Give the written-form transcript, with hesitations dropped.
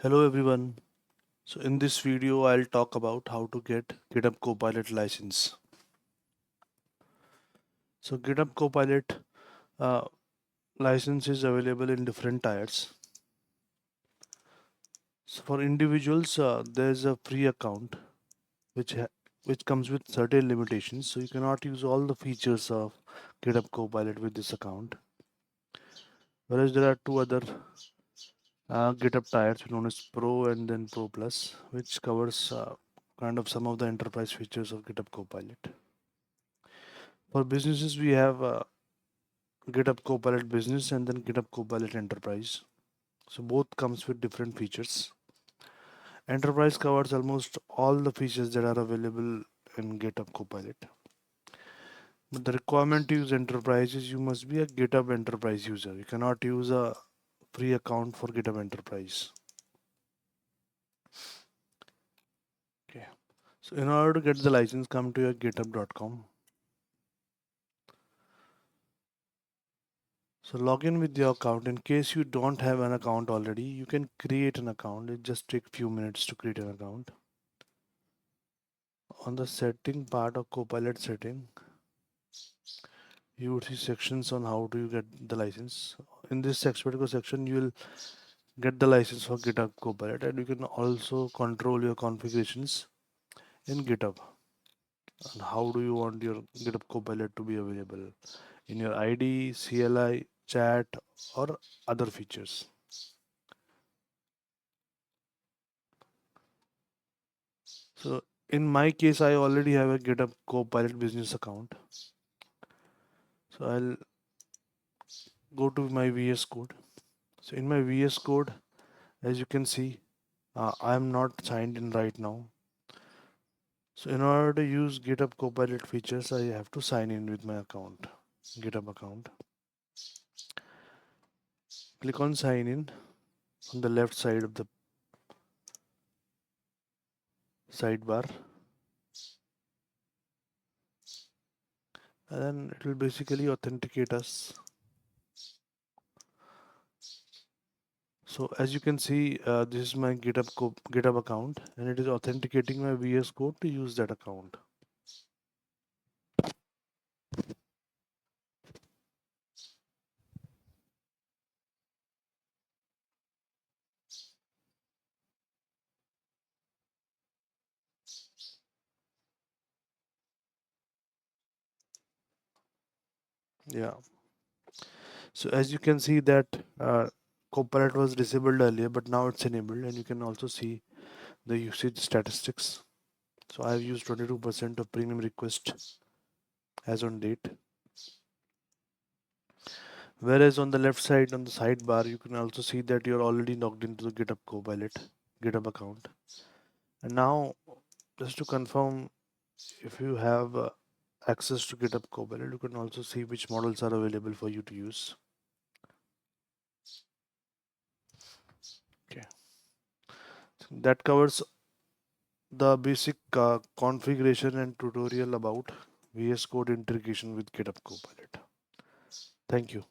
Hello everyone. So in this video I'll talk about how to get GitHub Copilot license. So GitHub Copilot uh, license is available in different tiers. So for individuals there's a free account which which comes with certain limitations. So you cannot use all the features of GitHub Copilot with this account. Whereas there are two other GitHub tiers known as Pro and then Pro Plus, which covers kind of some of the enterprise features of GitHub Copilot. For businesses, we have GitHub Copilot Business and then GitHub Copilot Enterprise. So both comes with different features. Enterprise covers almost all the features that are available in GitHub Copilot. But the requirement to use Enterprise is you must be a GitHub Enterprise user. You cannot use a free account for GitHub Enterprise. Okay. So in order to get the license, come to your github.com. So log in with your account. In case you don't have an account already, you can create an account. It just takes few minutes to create an account. On the setting part of Copilot setting, you would see sections on how do you get the license. In this particular section, you will get the license for GitHub Copilot, and you can also control your configurations in GitHub. And how do you want your GitHub Copilot to be available in your ID, CLI, chat, or other features. So in my case, I already have a GitHub Copilot business account. So I'll go to my VS Code. So in my VS Code, as you can see, I am not signed in right now. So in order to use GitHub Copilot features, I have to sign in with my account, GitHub account. Click on sign in on the left side of the sidebar, and then it will basically authenticate us. So as you can see, this is my GitHub account, and it is authenticating my VS Code to use that account. Yeah. So as you can see that Copilot was disabled earlier, but now it's enabled, and you can also see the usage statistics. So I have used 22% of premium request as on date. Whereas on the left side, on the sidebar, you can also see that you're already logged into the GitHub Copilot GitHub account. And now, just to confirm, if you have access to GitHub Copilot, you can also see which models are available for you to use. Okay, so that covers the basic configuration and tutorial about VS Code integration with GitHub Copilot. Thank you.